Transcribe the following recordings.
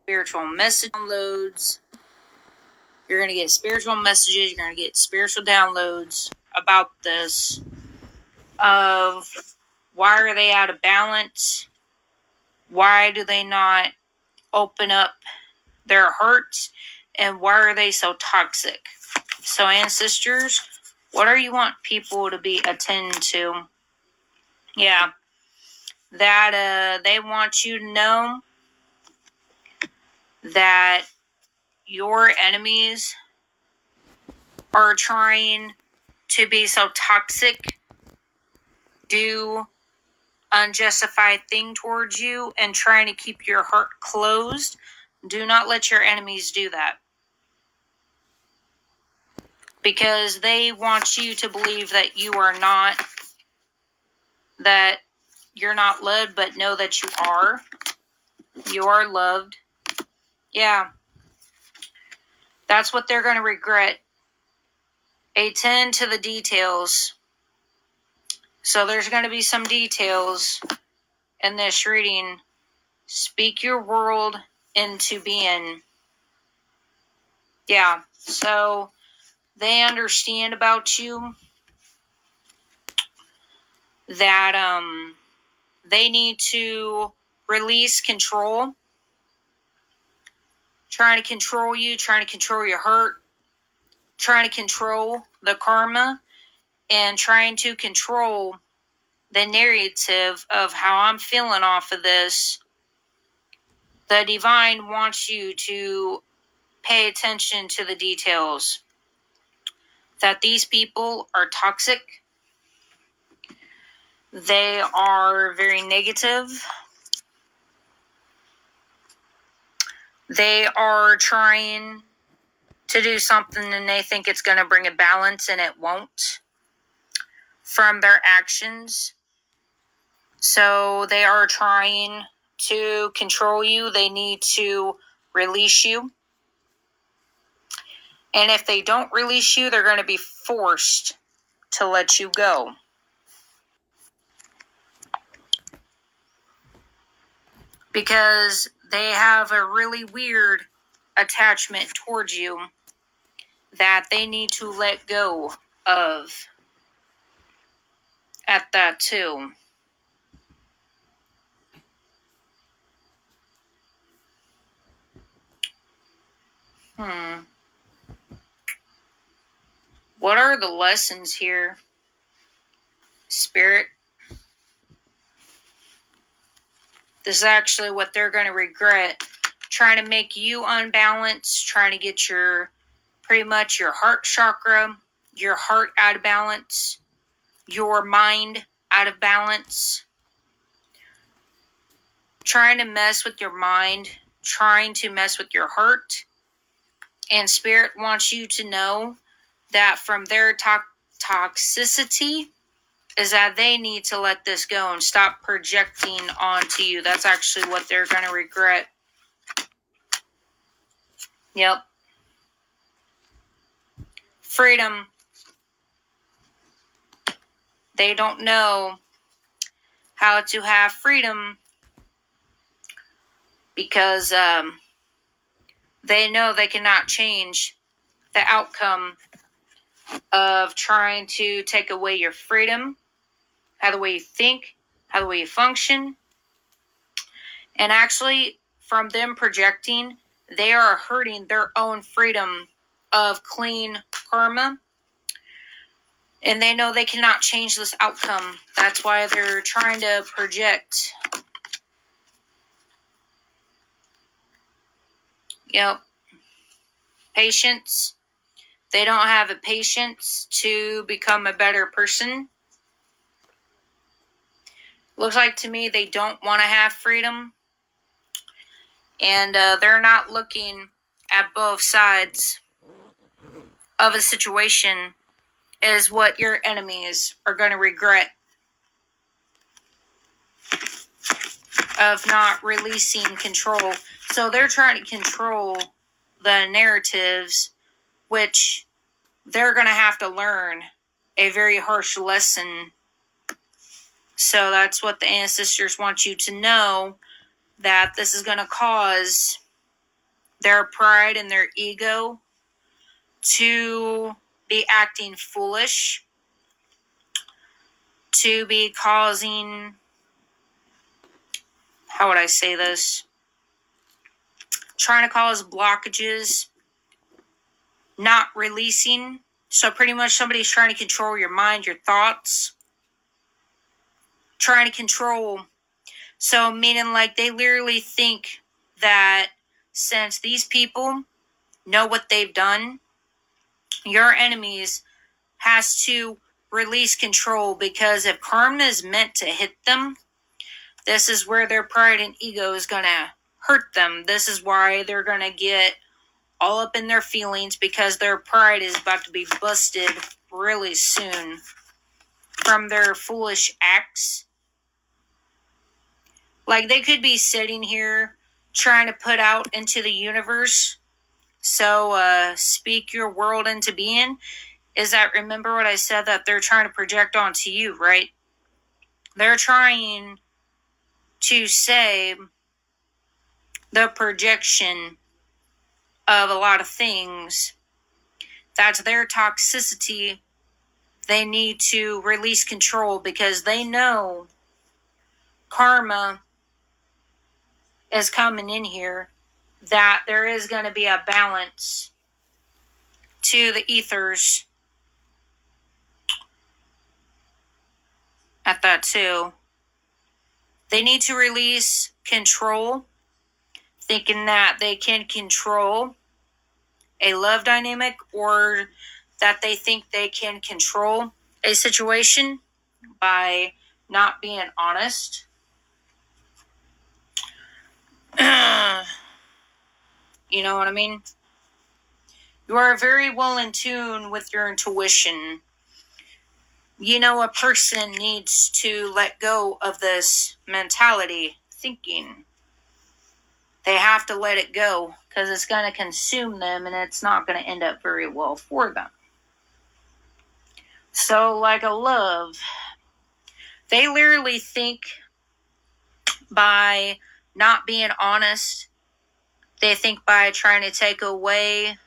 spiritual message downloads. You're going to get spiritual messages. You're going to get spiritual downloads about this, of why are they out of balance? Why do they not open up their hearts? And why are they so toxic? So, ancestors, what do you want people to be attend to? Yeah, that they want you to know that your enemies are trying to be so toxic, do unjustified thing towards you, and trying to keep your heart closed. Do not let your enemies do that, because they want you to believe that you are not, that you're not loved, but know that you are. You are loved. Yeah. That's what they're going to regret. Attend to the details. So there's going to be some details in this reading. Speak your world into being. Yeah. So they understand about you that they need to release control. Trying to control you, trying to control your hurt, trying to control the karma, and trying to control the narrative of how I'm feeling off of this. The divine wants you to pay attention to the details. That these people are toxic. They are very negative. They are trying to do something and they think it's going to bring a balance, and it won't, from their actions. So they are trying to control you. They need to release you. And if they don't release you, they're going to be forced to let you go. Because they have a really weird attachment towards you that they need to let go of at that too. What are the lessons here, Spirit? This is actually what they're going to regret. Trying to make you unbalanced, trying to get your, pretty much your heart chakra, your heart out of balance, your mind out of balance. Trying to mess with your mind, trying to mess with your heart. And Spirit wants you to know that from their toxicity is that they need to let this go and stop projecting onto you. That's actually what they're going to regret. Yep. Freedom. They don't know how to have freedom because they know they cannot change the outcome of trying to take away your freedom, how the way you think, how the way you function. And actually, from them projecting, they are hurting their own freedom of clean karma. And they know they cannot change this outcome. That's why they're trying to project. Yep. Patience. They don't have the patience to become a better person. Looks like to me they don't want to have freedom. And they're not looking at both sides of a situation, is what your enemies are going to regret of not releasing control. So they're trying to control the narratives, which they're going to have to learn a very harsh lesson. So that's what the ancestors want you to know, that this is going to cause their pride and their ego to be acting foolish, to be causing, how would I say this? Trying to cause blockages, not releasing. So pretty much somebody's trying to control your mind, your thoughts, trying to control. So meaning like they literally think that since these people know what they've done, your enemies has to release control, because if karma is meant to hit them, this is where their pride and ego is going to hurt them. This is why they're going to get all up in their feelings, because their pride is about to be busted really soon from their foolish acts. Like they could be sitting here trying to put out into the universe. So speak your world into being. Is that, remember what I said, that they're trying to project onto you, right? They're trying to say the projection of a lot of things. That's their toxicity. They need to release control because they know karma is coming in here, that there is going to be a balance to the ethers at that too. They need to release control, thinking that they can control a love dynamic, or that they think they can control a situation by not being honest. You know what I mean? You are very well in tune with your intuition. You know, a person needs to let go of this mentality thinking. They have to let it go because it's going to consume them and it's not going to end up very well for them. So, like a love, they literally think by not being honest, they think by trying to take away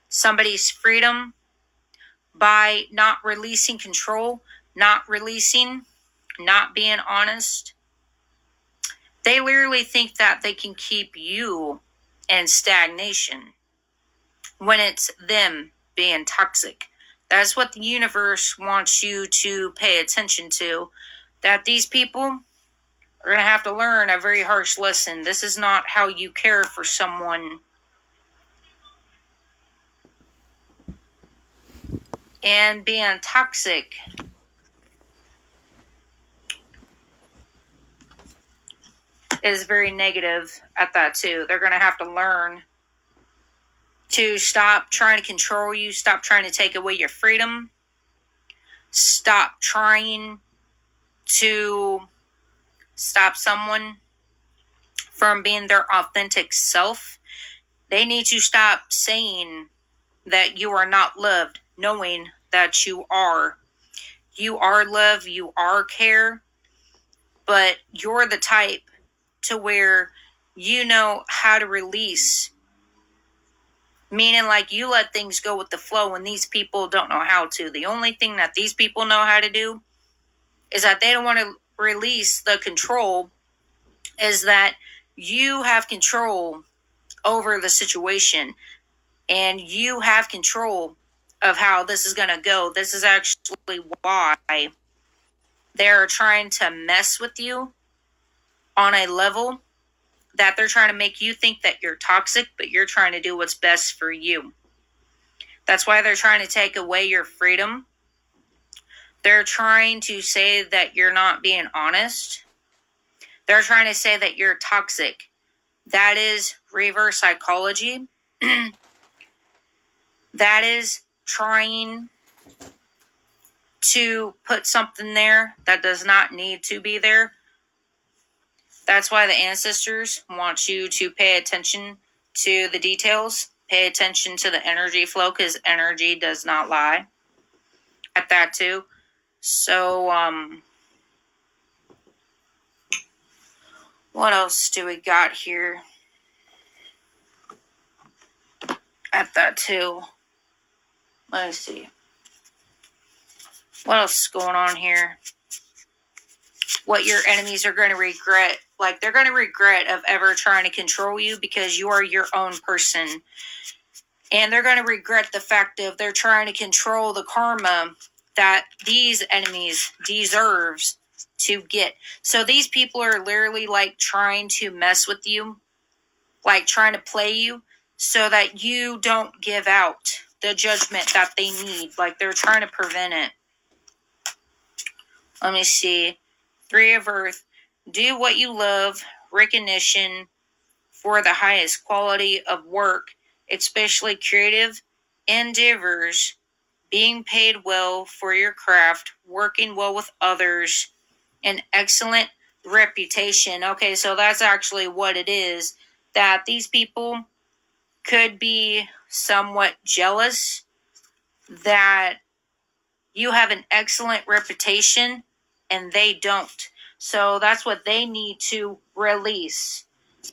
somebody's freedom, by not releasing control, not releasing, not being honest, they literally think that they can keep you in stagnation when it's them being toxic. That's what the universe wants you to pay attention to, that these people are going to have to learn a very harsh lesson. This is not how you care for someone. And being toxic is very negative at that too. They're going to have to learn to stop trying to control you, stop trying to take away your freedom, stop trying to stop someone from being their authentic self. They need to stop saying that you are not loved, knowing that you are. You are love, you are care, but you're the type to where you know how to release. Meaning like you let things go with the flow when these people don't know how to. The only thing that these people know how to do is that they don't want to release the control, is that you have control over the situation and you have control of how this is going to go. This is actually why they're trying to mess with you on a level that they're trying to make you think that you're toxic, but you're trying to do what's best for you. That's why they're trying to take away your freedom. They're trying to say that you're not being honest. They're trying to say that you're toxic. That is reverse psychology. That is trying to put something there that does not need to be there. That's why the ancestors want you to pay attention to the details. Pay attention to the energy flow, because energy does not lie at that too. So, what else do we got here? at that too. Let's see. What else is going on here? What your enemies are going to regret. Like, they're going to regret of ever trying to control you because you are your own person. And they're going to regret the fact of they're trying to control the karma that these enemies deserves to get. So these people are literally like trying to mess with you, like trying to play you so that you don't give out the judgment that they need. Like, they're trying to prevent it. Let me see. 3 of Earth. Do what you love. Recognition for the highest quality of work, especially creative endeavors. Being paid well for your craft. Working well with others. An excellent reputation. Okay, so that's actually what it is. That these people could be somewhat jealous that you have an excellent reputation and they don't. So that's what they need to release,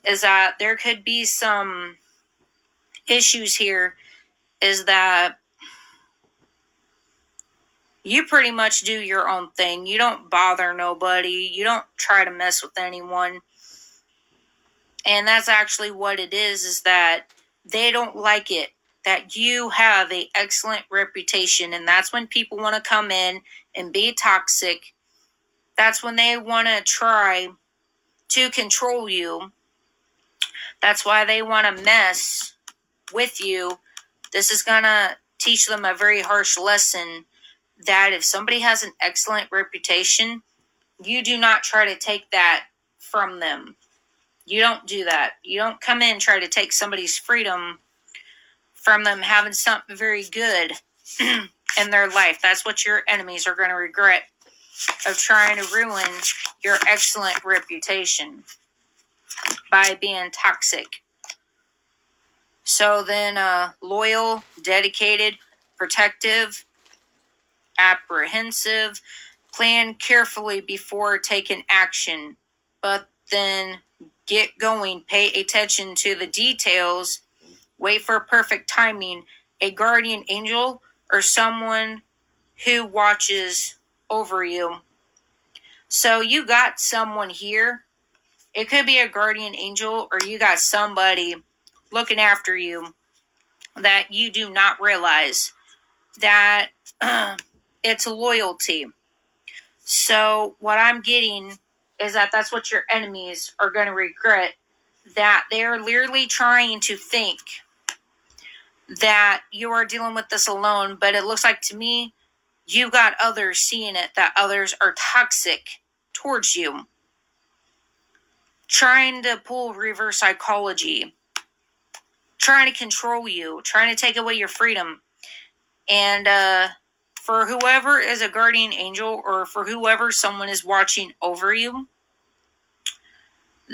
is that there could be some issues here, is that you pretty much do your own thing. You don't bother nobody. You don't try to mess with anyone. And that's actually what it is that they don't like it, that you have an excellent reputation. And that's when people want to come in and be toxic. That's when they want to try to control you. That's why they want to mess with you. This is going to teach them a very harsh lesson, that if somebody has an excellent reputation, you do not try to take that from them. You don't do that. You don't come in and try to take somebody's freedom from them having something very good in their life. That's what your enemies are going to regret, of trying to ruin your excellent reputation by being toxic. So then, loyal, dedicated, protective, apprehensive, plan carefully before taking action, but then get going, pay attention to the details, wait for perfect timing, a guardian angel or someone who watches over you. So you got someone here. It could be a guardian angel, or you got somebody looking after you that you do not realize, that it's loyalty. So what I'm getting is that that's what your enemies are going to regret, that they're literally trying to think that you are dealing with this alone, but it looks like to me you got others seeing it, that others are toxic towards you, trying to pull reverse psychology, trying to control you, trying to take away your freedom. And for whoever is a guardian angel, or for whoever someone is watching over you,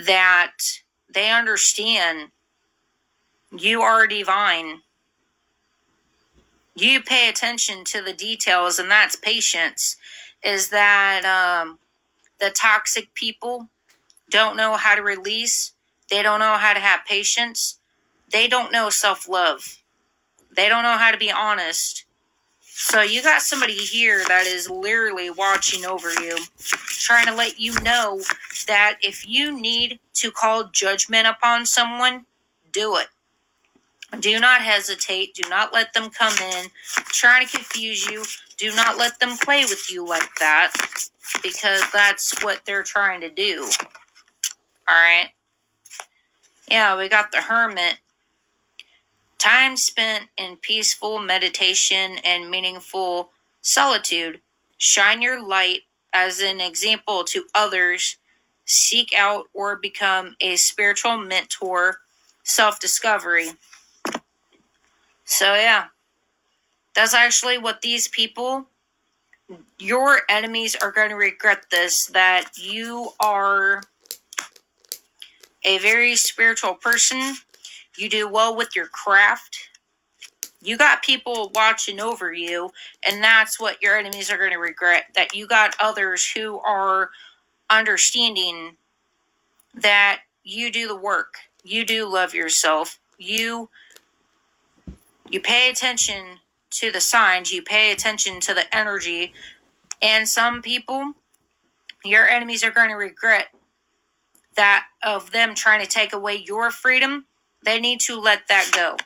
that they understand you are divine. You pay attention to the details, and that's patience. Is that the toxic people don't know how to release. They don't know how to have patience. They don't know self-love. They don't know how to be honest. So you got somebody here that is literally watching over you, trying to let you know that if you need to call judgment upon someone, do it. Do not hesitate. Do not let them come in, trying to confuse you. Do not let them play with you like that, because that's what they're trying to do. Alright? Yeah, we got the Hermit. Time spent in peaceful meditation and meaningful solitude. Shine your light as an example to others. Seek out or become a spiritual mentor. Self-discovery. So yeah, that's actually what these people, your enemies, are going to regret this, that you are a very spiritual person. You do well with your craft. You got people watching over you, and that's what your enemies are going to regret, that you got others who are understanding that you do the work. You do love yourself. You You pay attention to the signs. You pay attention to the energy. And some people, your enemies are going to regret that of them trying to take away your freedom. They need to let that go.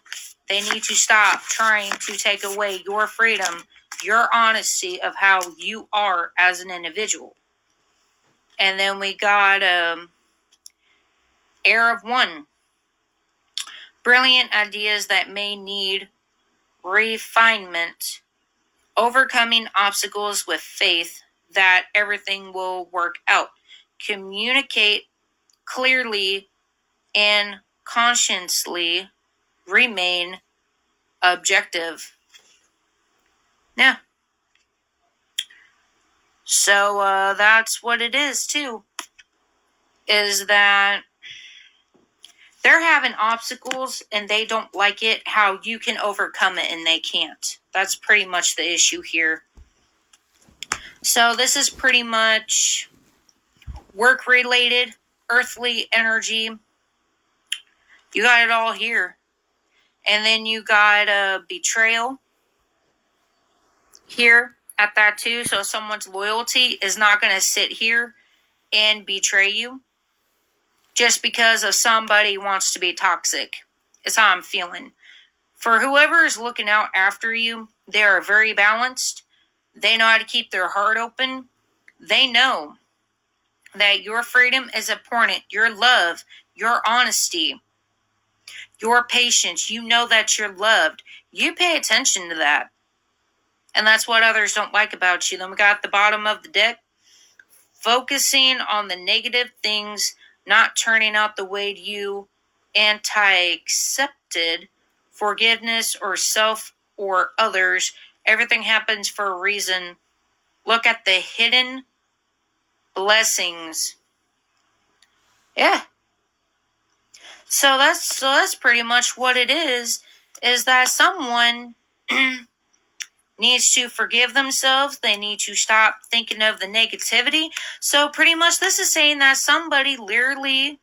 They need to stop trying to take away your freedom, your honesty of how you are as an individual. And then we got Air of One. Brilliant ideas that may need refinement. Overcoming obstacles with faith that everything will work out. Communicate clearly and consciously. Remain objective. Yeah. So that's what it is too. Is that they're having obstacles and they don't like it, how you can overcome it and they can't. That's pretty much the issue here. So this is pretty much work-related, earthly energy. You got it all here. And then you got betrayal here at that too. So someone's loyalty is not going to sit here and betray you just because of somebody wants to be toxic. Is how I'm feeling. For whoever is looking out after you, they are very balanced. They know how to keep their heart open. They know that your freedom is important. Your love, your honesty, your patience. You know that you're loved. You pay attention to that. And that's what others don't like about you. Then we got the bottom of the deck. Focusing on the negative things, not turning out the way you anti-accepted, forgiveness or self or others. Everything happens for a reason. Look at the hidden blessings. Yeah. So that's pretty much what it is that someone needs to forgive themselves. They need to stop thinking of the negativity. So pretty much this is saying that somebody literally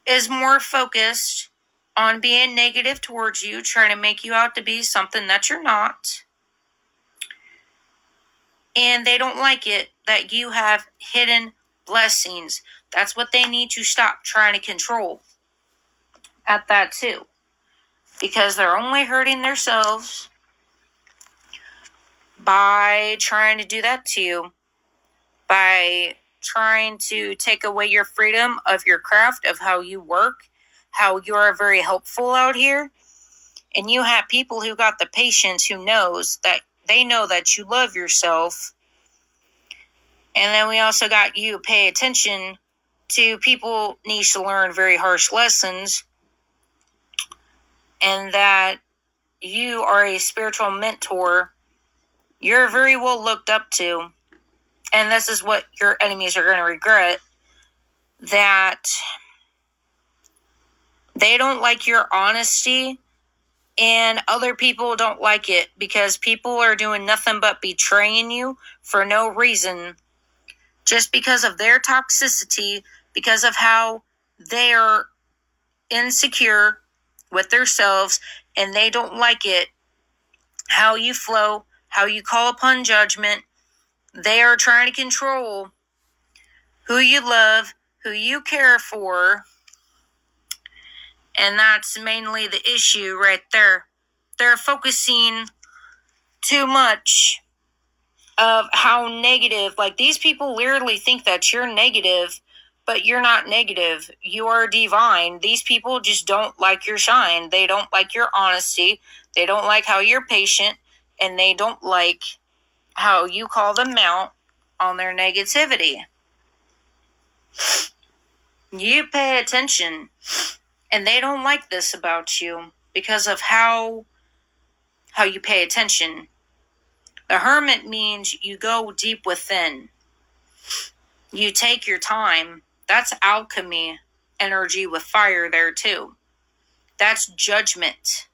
is more focused on being negative towards you, trying to make you out to be something that you're not. And they don't like it that you have hidden blessings. That's what they need to stop trying to control at that too. Because they're only hurting themselves by trying to do that to you. By trying to take away your freedom of your craft, of how you work, how you are very helpful out here. And you have people who got the patience, who knows that they know that you love yourself. And then we also got you pay attention to people need to learn very harsh lessons. And that you are a spiritual mentor. You're very well looked up to. And this is what your enemies are going to regret. That they don't like your honesty. And other people don't like it. Because people are doing nothing but betraying you for no reason. Just because of their toxicity. Because of how they are insecure with themselves. And they don't like it. How you flow. How you call upon judgment. They are trying to control who you love, who you care for. And that's mainly the issue right there. They're focusing too much of how negative. Like, these people literally think that you're negative, but you're not negative. You are divine. These people just don't like your shine. They don't like your honesty. They don't like how you're patient. And they don't like how you call them out on their negativity. You pay attention. And they don't like this about you because of how you pay attention. The hermit means you go deep within. You take your time. That's alchemy energy with fire there too. That's judgment.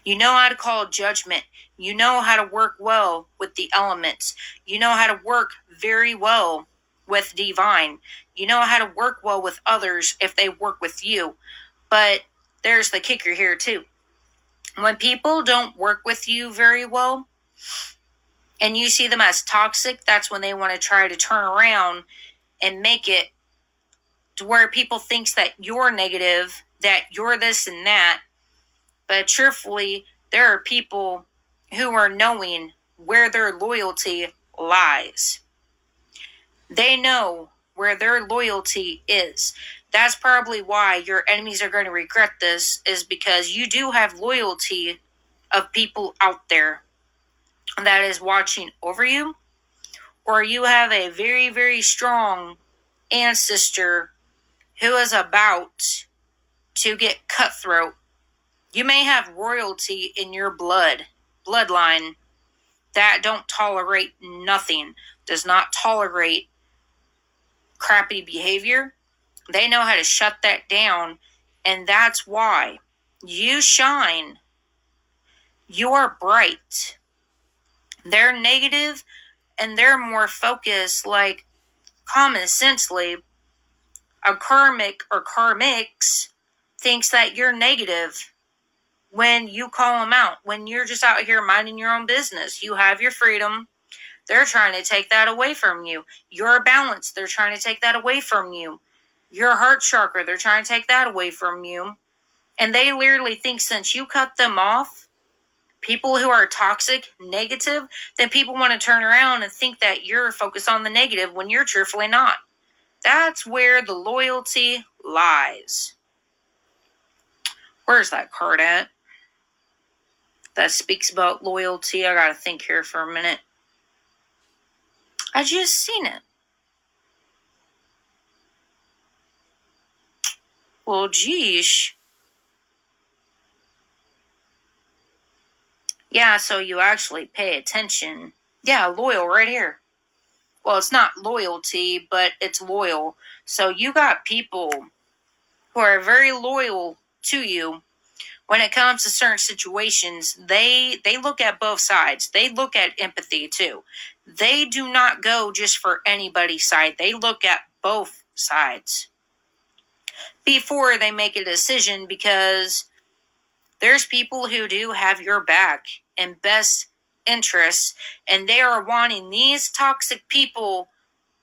You know how to call judgment. You know how to work well with the elements. You know how to work very well with divine. You know how to work well with others if they work with you. But there's the kicker here too. When people don't work with you very well and you see them as toxic, that's when they want to try to turn around and make it to where people thinks that you're negative, that you're this and that. But truthfully, there are people who are knowing where their loyalty lies. They know where their loyalty is. That's probably why your enemies are going to regret this, is because you do have loyalty of people out there that is watching over you, or you have a very, very strong ancestor who is about to get cutthroat. You may have royalty in your bloodline that don't tolerate nothing, does not tolerate crappy behavior. They know how to shut that down, and that's why you shine. You're bright. They're negative, and they're more focused, like common sensely. A karmic or karmics thinks that you're negative when you call them out, when you're just out here minding your own business. You have your freedom. They're trying to take that away from you. Your balance, they're trying to take that away from you. Your heart chakra, they're trying to take that away from you. And they literally think since you cut them off, people who are toxic, negative, then people want to turn around and think that you're focused on the negative when you're truthfully not. That's where the loyalty lies. Where's that card at? That speaks about loyalty. I gotta think here for a minute. I just seen it. Well, geesh. Yeah, so you actually pay attention. Yeah, loyal right here. Well, it's not loyalty, but it's loyal. So you got people who are very loyal to you. When it comes to certain situations, they look at both sides. They look at empathy too. They do not go just for anybody's side. They look at both sides before they make a decision, because there's people who do have your back and best interests, and they are wanting these toxic people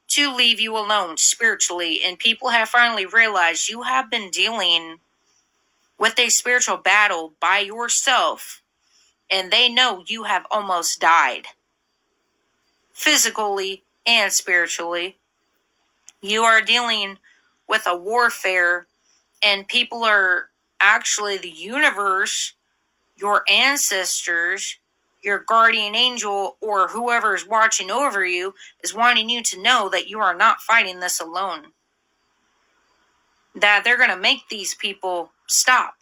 to leave you alone spiritually. And people have finally realized you have been dealing with a spiritual battle by yourself, and they know you have almost died physically and spiritually. You are dealing with a warfare, and people are actually, the universe, your ancestors, your guardian angel, or whoever is watching over you is wanting you to know that you are not fighting this alone. That they're going to make these people stop.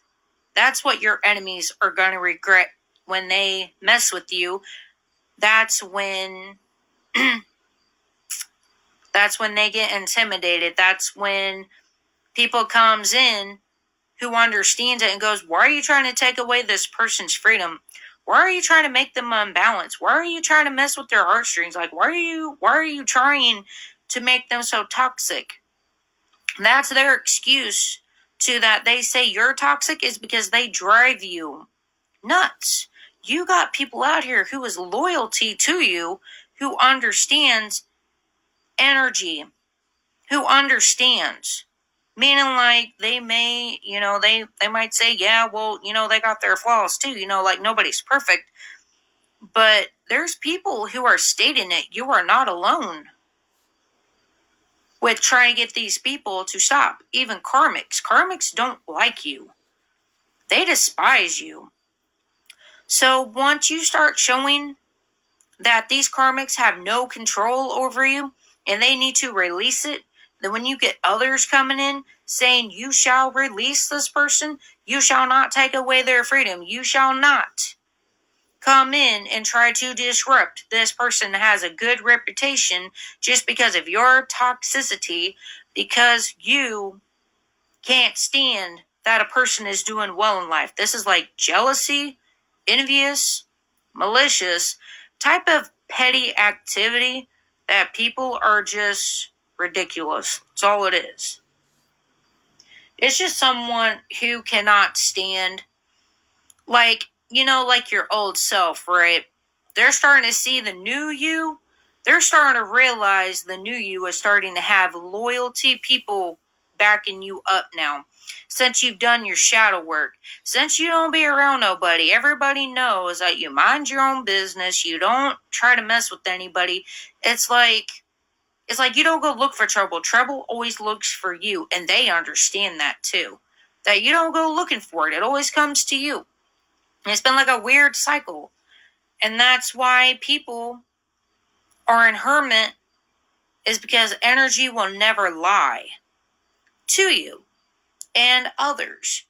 That's what your enemies are going to regret when they mess with you. That's when they get intimidated. That's when people comes in who understands it and goes, why are you trying to take away this person's freedom? Why are you trying to make them unbalanced? Why are you trying to mess with their heartstrings? Like, why are you trying to make them so toxic? That's their excuse to that. They say you're toxic is because they drive you nuts. You got people out here who is loyalty to you, who understands energy, who understands. Meaning, like, they may, they might say, yeah, well, they got their flaws too, like nobody's perfect. But there's people who are stating it. You are not alone with trying to get these people to stop. Even karmics. Karmics don't like you. They despise you. So once you start showing that these karmics have no control over you and they need to release it, then when you get others coming in saying you shall release this person, you shall not take away their freedom, you shall not come in and try to disrupt, this person has a good reputation just because of your toxicity, because you can't stand that a person is doing well in life. This is like jealousy, envious, malicious type of petty activity that people are just ridiculous. That's all it is. It's just someone who cannot stand, like, like your old self, right? They're starting to see the new you. They're starting to realize the new you is starting to have loyalty, people backing you up now. Since you've done your shadow work, since you don't be around nobody, everybody knows that you mind your own business, you don't try to mess with anybody. It's like you don't go look for trouble. Trouble always looks for you, and they understand that too. That you don't go looking for it. It always comes to you. And it's been like a weird cycle. And that's why people are in hermit, is because energy will never lie to you and others.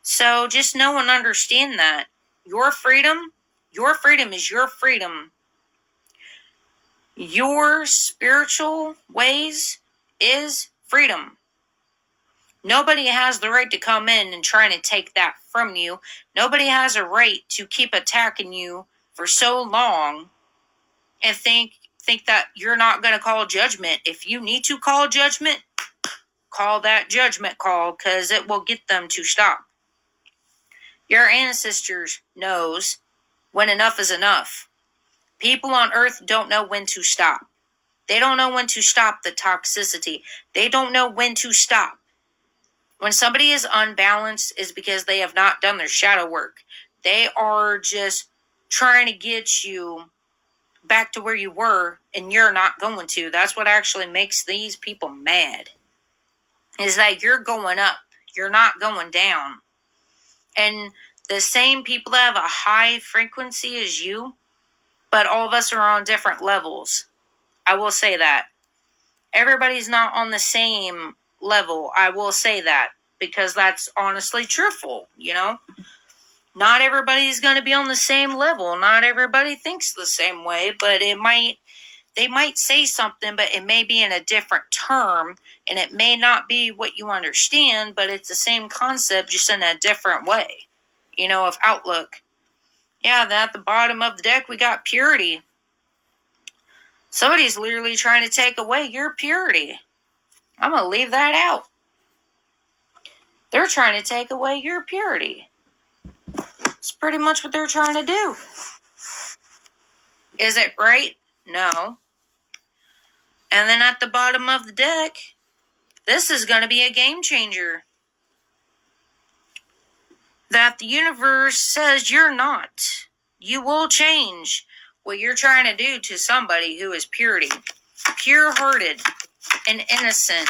So just know and understand that your freedom is your freedom. Your spiritual ways is freedom. Nobody has the right to come in and try to take that from you. Nobody has a right to keep attacking you for so long and think that you're not going to call judgment. If you need to call judgment, call that judgment call, because it will get them to stop. Your ancestors knows when enough is enough. People on earth don't know when to stop. They don't know when to stop the toxicity. They don't know when to stop. When somebody is unbalanced, is because they have not done their shadow work. They are just trying to get you back to where you were, and you're not going to. That's what actually makes these people mad, is that you're going up. You're not going down. And the same people that have a high frequency as you, but all of us are on different levels. I will say that. Everybody's not on the same level. I will say that, because that's honestly truthful, Not everybody's going to be on the same level. Not everybody thinks the same way, but they might say something, but it may be in a different term, and it may not be what you understand, but it's the same concept, just in a different way, of outlook. Yeah, then at the bottom of the deck, we got purity. Somebody's literally trying to take away your purity. I'm going to leave that out. They're trying to take away your purity. It's pretty much what they're trying to do. Is it right? No. And then at the bottom of the deck, this is going to be a game changer. That the universe says you're not. You will change what you're trying to do to somebody who is purity. Pure-hearted and innocent.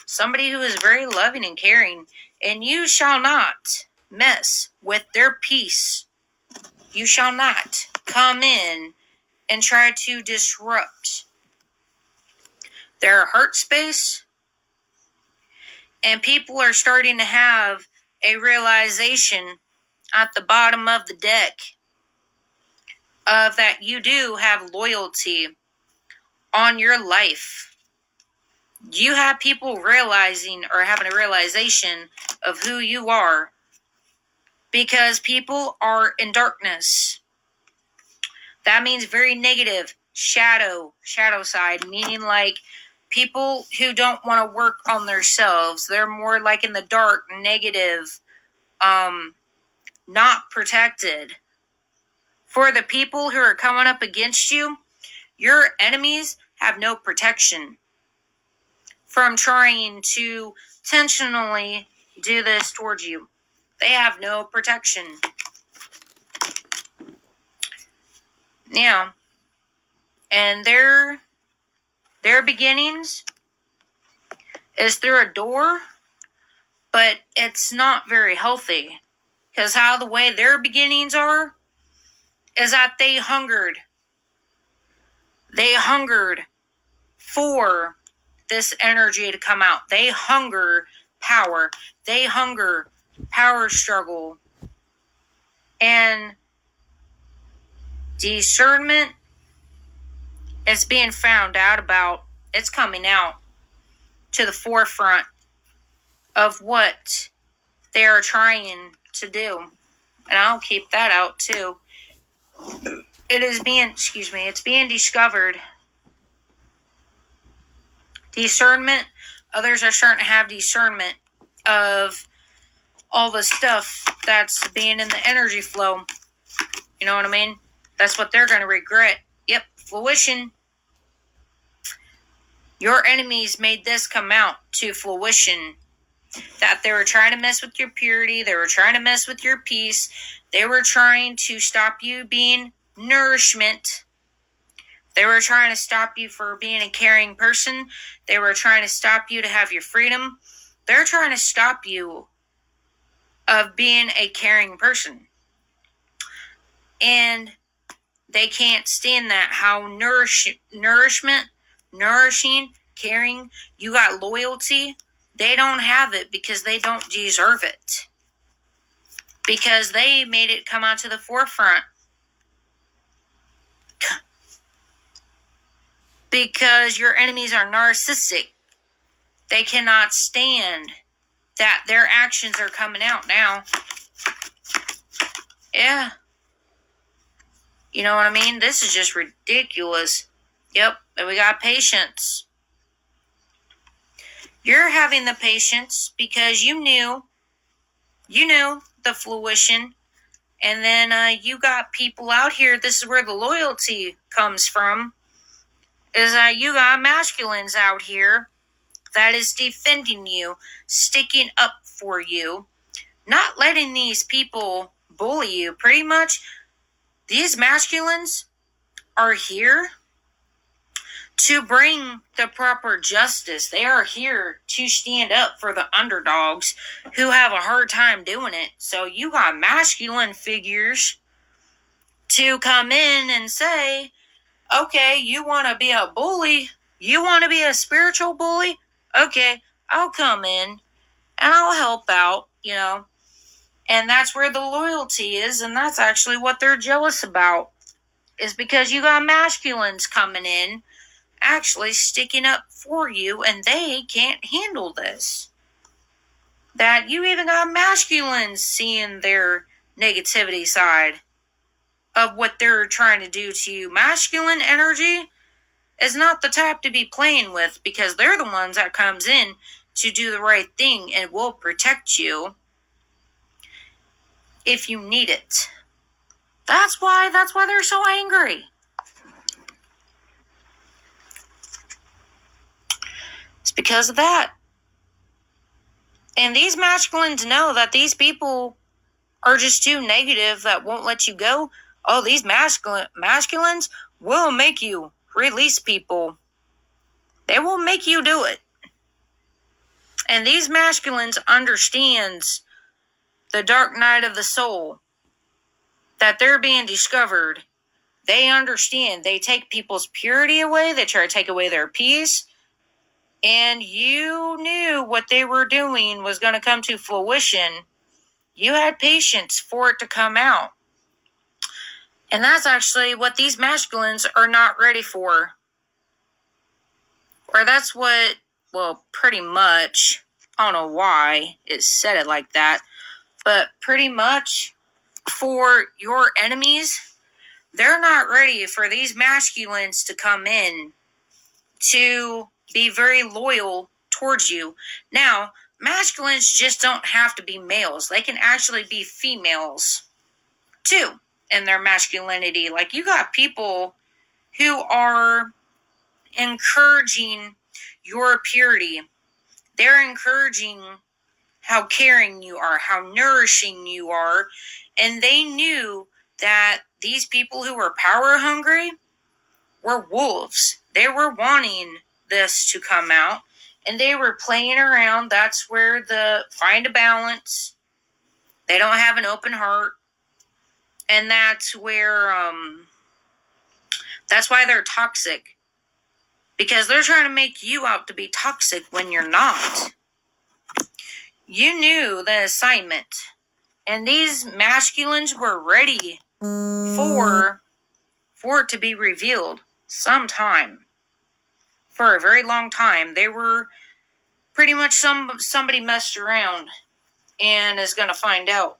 Somebody who is very loving and caring. And you shall not mess with their peace. You shall not come in and try to disrupt their heart space. And people are starting to have a realization at the bottom of the deck of that you do have loyalty on your life. You have people realizing or having a realization of who you are, because people are in darkness. That means very negative, shadow side, meaning like people who don't want to work on themselves. They're more like in the dark, negative, not protected. For the people who are coming up against you, your enemies have no protection from trying to intentionally do this towards you. They have no protection. Yeah. And their beginnings is through a door, but it's not very healthy. Because how the way their beginnings are is that they hungered. They hungered for this energy to come out. They hunger power. They hunger power struggle. And discernment is being found out about. It's coming out to the forefront of what they are trying to do. And I'll keep that out too. It's being discovered. Discernment. Others are starting to have discernment of all the stuff that's being in the energy flow. You know what I mean? That's what they're going to regret. Yep, fruition. Your enemies made this come out to fruition. That they were trying to mess with your purity. They were trying to mess with your peace. They were trying to stop you being nourishment. They were trying to stop you for being a caring person. They were trying to stop you to have your freedom. They're trying to stop you of being a caring person. And they can't stand that. How nourishing, caring, you got loyalty. They don't have it because they don't deserve it. Because they made it come out to the forefront. Because your enemies are narcissistic. They cannot stand that their actions are coming out now. Yeah. You know what I mean? This is just ridiculous. Yep. And we got patience. You're having the patience because you knew the fruition. And then you got people out here. This is where the loyalty comes from. Is that you got masculines out here that is defending you, sticking up for you, not letting these people bully you. Pretty much, these masculines are here to bring the proper justice. They are here to stand up for the underdogs who have a hard time doing it. So you got masculine figures to come in and say, okay, you want to be a bully? You want to be a spiritual bully? Okay, I'll come in and I'll help out, And that's where the loyalty is, and that's actually what they're jealous about. Is because you got masculines coming in, actually sticking up for you, and they can't handle this. That you even got masculines seeing their negativity side of what they're trying to do to you. Masculine energy is not the type to be playing with because they're the ones that comes in to do the right thing and will protect you if you need it. That's why they're so angry. It's because of that. And these masculines know that these people are just too negative that won't let you go. Oh, these masculines will make you release people. They will make you do it. And these masculines understands the dark night of the soul, that they're being discovered. They understand. They take people's purity away. They try to take away their peace. And you knew what they were doing was going to come to fruition. You had patience for it to come out. And that's actually what these masculines are not ready for. Or that's what, pretty much, I don't know why it said it like that, but pretty much for your enemies, they're not ready for these masculines to come in to be very loyal towards you. Now, masculines just don't have to be males. They can actually be females too in their masculinity. Like, you got people who are encouraging your purity. They're encouraging how caring you are, how nourishing you are. And they knew that these people who were power hungry were wolves. They were wanting this to come out, and they were playing around. That's where find a balance. They don't have an open heart. And that's where, that's why they're toxic. Because they're trying to make you out to be toxic when you're not. You knew the assignment. And these masculines were ready for it to be revealed sometime. For a very long time. They were pretty much somebody messed around and is going to find out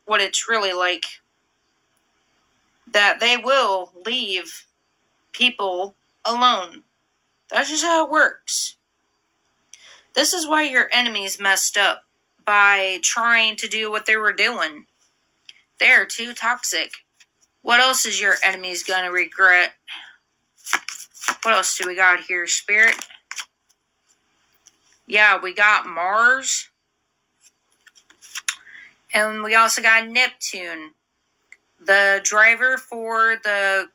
what it's really like. That they will leave people alone. That's just how it works. This is why your enemies messed up by trying to do what they were doing. They're too toxic. What else is your enemies going to regret? What else do we got here, Spirit? Yeah, we got Mars. And we also got Neptune, the driver for the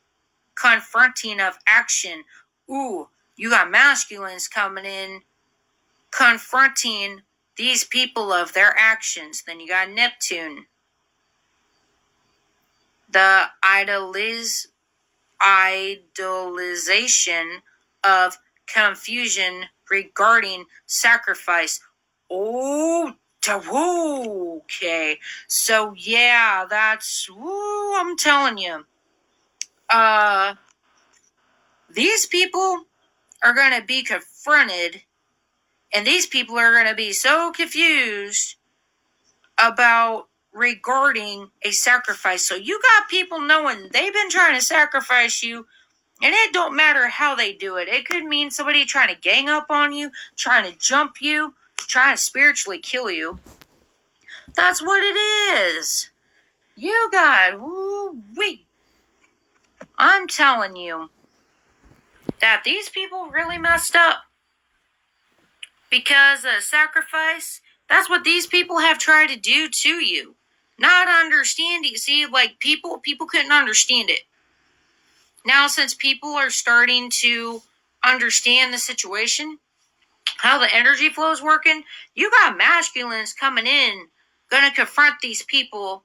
confronting of action. Ooh, you got masculines coming in, confronting these people of their actions. Then you got Neptune, the idolization of confusion regarding sacrifice. Oh, okay. So yeah, that's, I'm telling you. These people are going to be confronted, and these people are going to be so confused about regarding a sacrifice. So you got people knowing they've been trying to sacrifice you, and it don't matter how they do it. It could mean somebody trying to gang up on you, trying to jump you, trying to spiritually kill you. That's what it is. You got, I'm telling you that these people really messed up. Because sacrifice, that's what these people have tried to do to you. Not understanding. See, like people couldn't understand it. Now, since people are starting to understand the situation, how the energy flow is working, you got masculines coming in, going to confront these people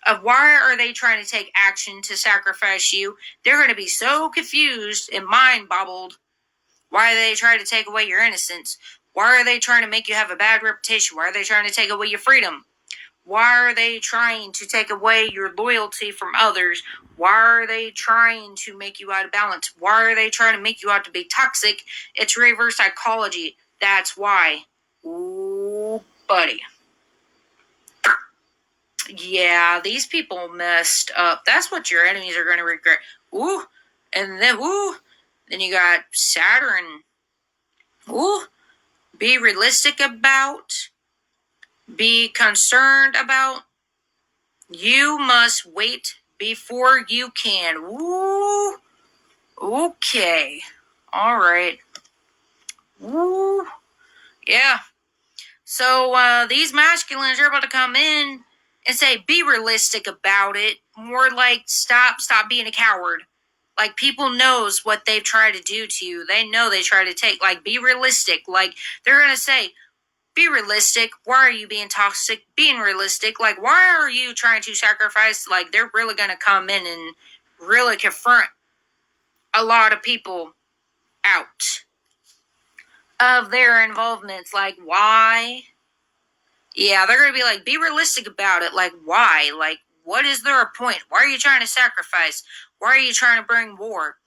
of why are they trying to take action to sacrifice you. They're going to be so confused and mind-bobbled. Why are they trying to take away your innocence? Why are they trying to make you have a bad reputation? Why are they trying to take away your freedom? Why are they trying to take away your loyalty from others? Why are they trying to make you out of balance? Why are they trying to make you out to be toxic? It's reverse psychology. That's why. Ooh, buddy. Yeah, these people messed up. That's what your enemies are going to regret. Ooh, and then, then you got Saturn. Ooh, be realistic about, be concerned about. You must wait before you can. Woo. Okay. All right. Woo. Yeah. So these masculines are about to come in and say, be realistic about it. More like stop being a coward. Like people knows what they've tried to do to you. They know they try to take, like, be realistic. Like they're going to say, be realistic. Why are you being toxic? Being realistic. Like, why are you trying to sacrifice? Like, they're really going to come in and really confront a lot of people out of their involvements. Like, why? Yeah, they're going to be like, be realistic about it. Like, why? Like, what is their point? Why are you trying to sacrifice? Why are you trying to bring war?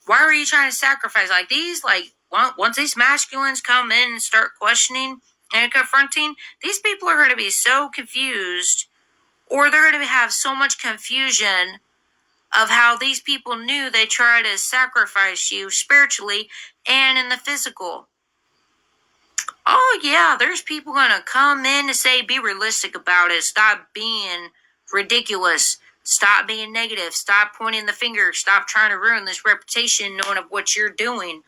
Why are you trying to sacrifice? Like, these, like, once these masculines come in and start questioning and confronting, these people are going to be so confused, or they're going to have so much confusion of how these people knew they try to sacrifice you spiritually and in the physical. Oh yeah, there's people going to come in and say, be realistic about it. Stop being ridiculous. Stop being negative. Stop pointing the finger. Stop trying to ruin this reputation knowing of what you're doing.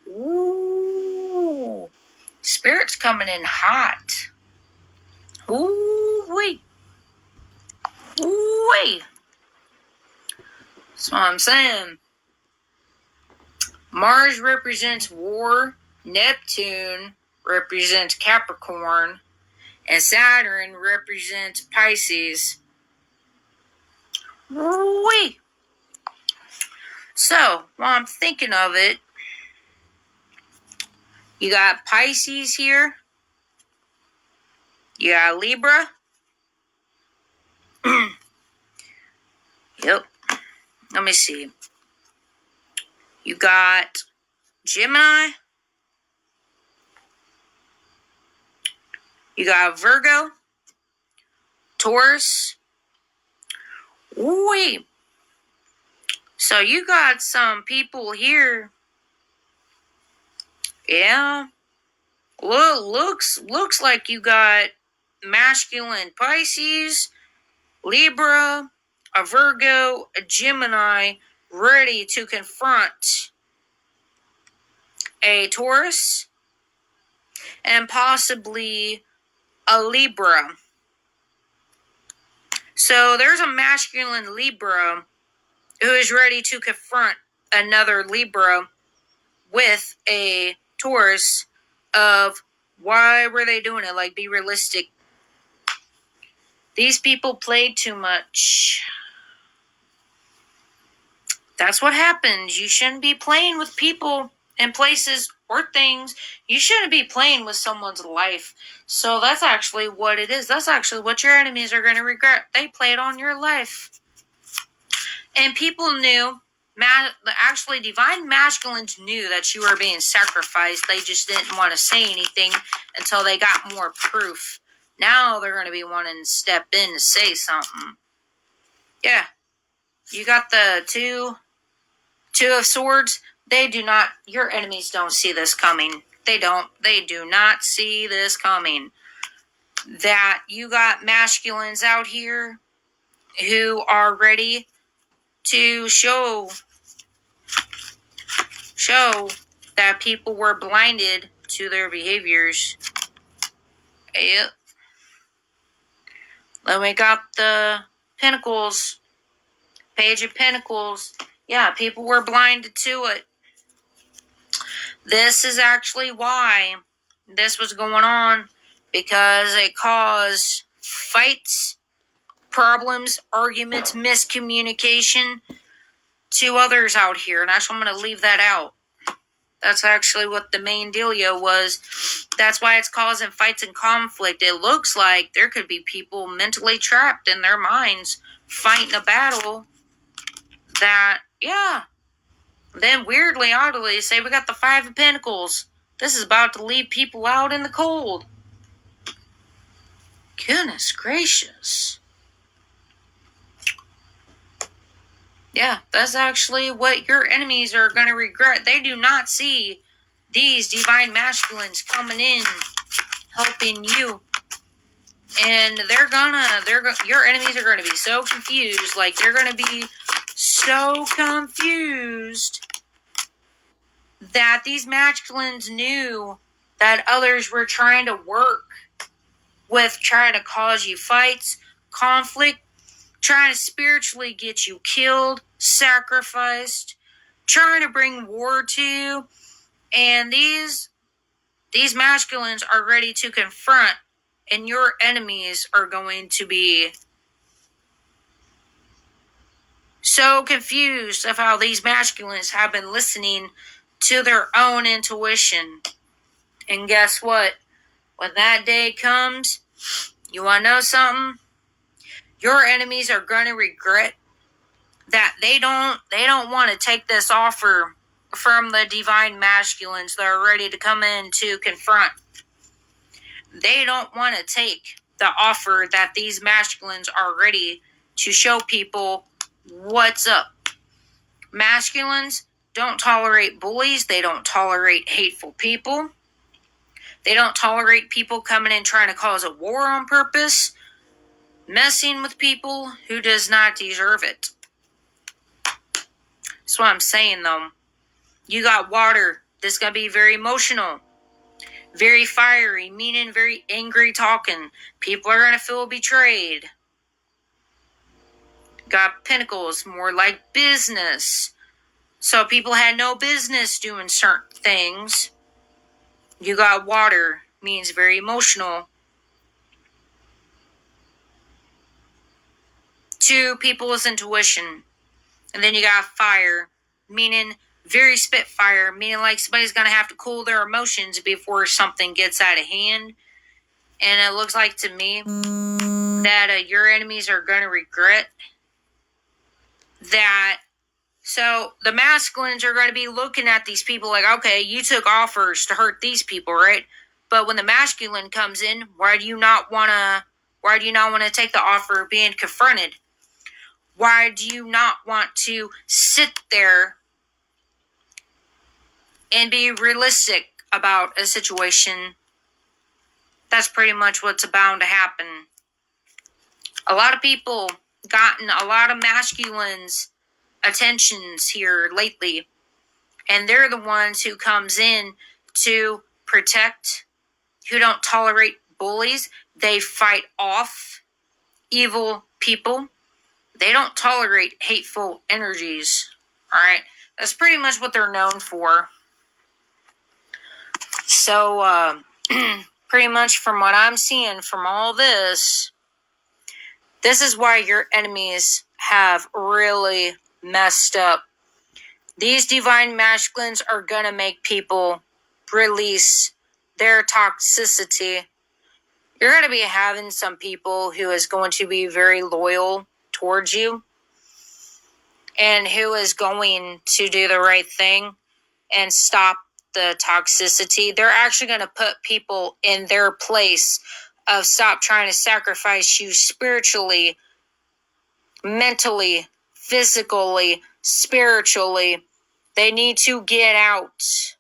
Ooh. Spirit's coming in hot. Ooh-wee. Ooh-wee. That's what I'm saying. Mars represents war. Neptune represents Capricorn. And Saturn represents Pisces. Ooh-wee. So, while I'm thinking of it, you got Pisces here. You got Libra. Yep. Let me see. You got Gemini. You got Virgo. Taurus. Wait. So you got some people here. Yeah. Looks like you got masculine Pisces, Libra, a Virgo, a Gemini, ready to confront a Taurus, and possibly a Libra. So there's a masculine Libra who is ready to confront another Libra with a Taurus of why were they doing it? Like, be realistic. These people played too much. That's what happens. You shouldn't be playing with people and places or things. You shouldn't be playing with someone's life. So that's actually what it is. That's actually what your enemies are going to regret. They played on your life. And people knew, actually divine masculines knew that you were being sacrificed. They just didn't want to say anything until they got more proof. Now they're going to be wanting to step in to say something. Yeah. You got the two of swords. Your enemies don't see this coming. They do not see this coming. That you got masculines out here who are ready to show that people were blinded to their behaviors. Yep. Then we got the Pentacles. Page of Pentacles. Yeah, people were blinded to it. This is actually why this was going on, because it caused fights, problems, arguments, miscommunication to others out here. And actually, I'm going to leave that out. That's actually what the main dealio was. That's why it's causing fights and conflict. It looks like there could be people mentally trapped in their minds fighting a battle that, yeah. Then weirdly, oddly, say we got the Five of Pentacles. This is about to leave people out in the cold. Goodness gracious. Yeah, that's actually what your enemies are going to regret. They do not see these divine masculines coming in, helping you. And your enemies are going to be so confused. Like, they're going to be so confused that these masculines knew that others were trying to work with, trying to cause you fights, conflict, trying to spiritually get you killed, sacrificed, trying to bring war to you. And these masculines are ready to confront, and your enemies are going to be so confused of how these masculines have been listening to their own intuition. And guess what? When that day comes, you want to know something? Your enemies are going to regret that they don't want to take this offer from the divine masculines that are ready to come in to confront. They don't want to take the offer that these masculines are ready to show people what's up. Masculines don't tolerate bullies. They don't tolerate hateful people. They don't tolerate people coming in trying to cause a war on purpose, messing with people who does not deserve it. That's what I'm saying, though. You got water. This is going to be very emotional. Very fiery, meaning very angry talking. People are going to feel betrayed. Got Pentacles, more like business. So people had no business doing certain things. You got water, means very emotional. To people's intuition. And then you got fire, meaning very spitfire, meaning like somebody's going to have to cool their emotions before something gets out of hand. And it looks like to me that your enemies are going to regret that. So the masculines are going to be looking at these people like, okay, you took offers to hurt these people, right? But when the masculine comes in, why do you not want to take the offer of being confronted? Why do you not want to sit there and be realistic about a situation? That's pretty much what's bound to happen. A lot of people gotten a lot of masculines' attentions here lately. And they're the ones who comes in to protect, who don't tolerate bullies. They fight off evil people. They don't tolerate hateful energies. All right. That's pretty much what they're known for. So, pretty much from what I'm seeing from all this is why your enemies have really messed up. These divine masculines are going to make people release their toxicity. You're going to be having some people who is going to be very loyal towards you and who is going to do the right thing and stop the toxicity. They're actually going to put people in their place of stop trying to sacrifice you spiritually, mentally, physically, spiritually. They need to get out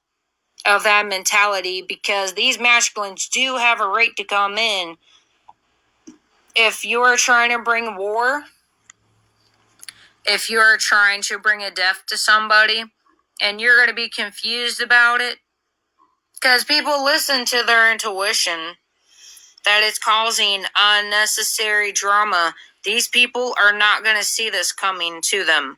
of that mentality because these masculines do have a right to come in. If you're trying to bring war, if you're trying to bring a death to somebody, and you're going to be confused about it, because people listen to their intuition, that it's causing unnecessary drama. These people are not going to see this coming to them.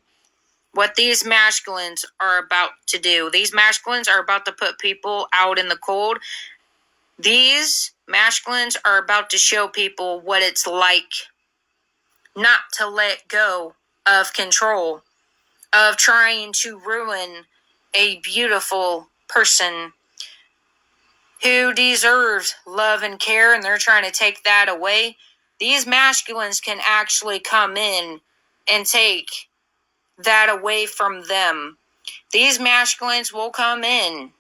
What these masculines are about to do. These masculines are about to put people out in the cold. These masculines are about to show people what it's like not to let go of control, of trying to ruin a beautiful person who deserves love and care, and they're trying to take that away. These masculines can actually come in and take that away from them. These masculines will come in,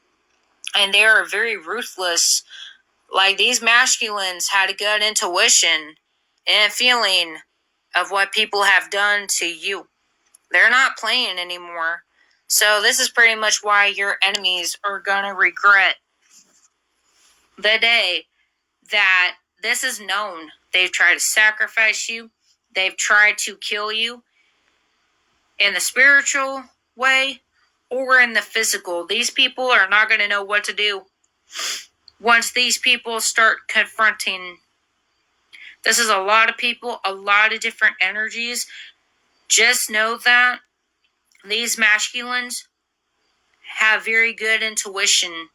and they are very ruthless. Like, these masculines had a good intuition and feeling of what people have done to you. They're not playing anymore. So this is pretty much why your enemies are going to regret the day that this is known. They've tried to sacrifice you. They've tried to kill you in the spiritual way or in the physical. These people are not going to know what to do once these people start confronting. This is a lot of people, a lot of different energies. Just know that these masculines have very good intuition.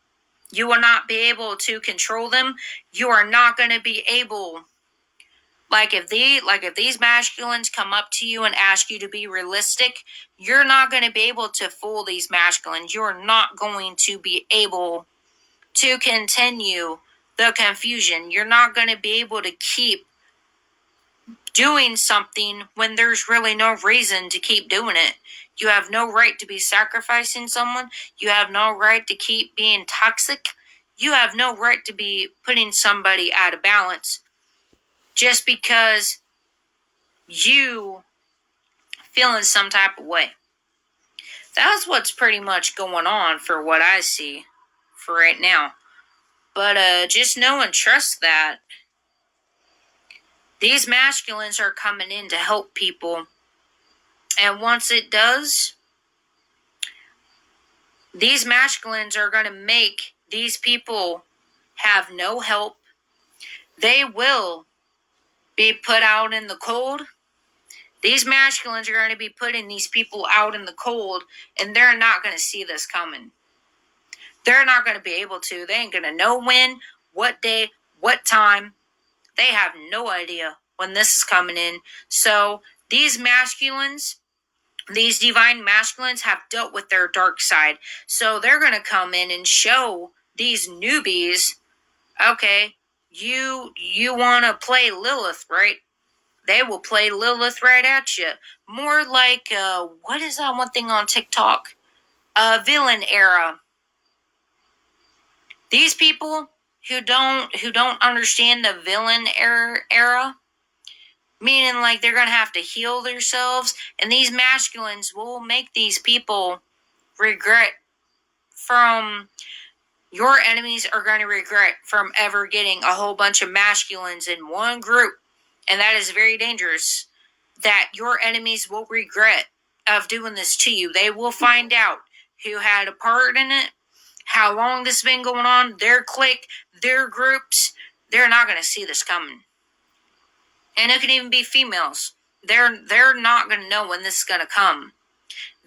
You will not be able to control them. You are not going to be able, if these masculines come up to you and ask you to be realistic, you're not going to be able to fool these masculines. You're not going to be able to continue the confusion. You're not going to be able to keep doing something when there's really no reason to keep doing it. You have no right to be sacrificing someone. You have no right to keep being toxic. You have no right to be putting somebody out of balance just because you feeling some type of way. That's what's pretty much going on for what I see for right now. But just know and trust that these masculines are coming in to help people. And once it does, these masculines are going to make these people have no help. They will be put out in the cold. These masculines are going to be putting these people out in the cold, and they're not going to see this coming. They're not going to be able to. They ain't going to know when, what day, what time. They have no idea when this is coming in. So these masculines, these divine masculines, have dealt with their dark side. So they're going to come in and show these newbies, okay, you want to play Lilith, right? They will play Lilith right at you. More like, what is that one thing on TikTok? Villain era. These people who don't understand the villain era, meaning like they're going to have to heal themselves, and these masculines will make these people regret from, your enemies are going to regret from ever getting a whole bunch of masculines in one group, and that is very dangerous. that your enemies will regret of doing this to you. They will find out who had a part in it, how long this has been going on, their clique, their groups. They're not going to see this coming. And it can even be females. They're not going to know when this is going to come.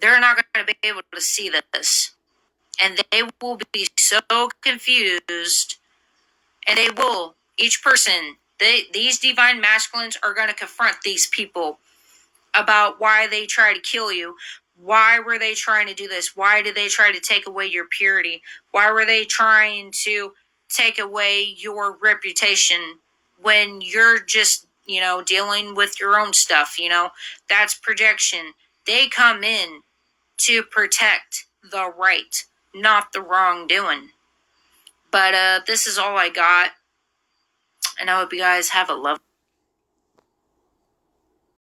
They're not going to be able to see this. And they will be so confused. And they will, each person, these divine masculines are going to confront these people about why they try to kill you. Why were they trying to do this? Why did they try to take away your purity? Why were they trying to take away your reputation when you're just, dealing with your own stuff? That's projection. They come in to protect the right, not the wrongdoing. But this is all I got. And I hope you guys have a lovely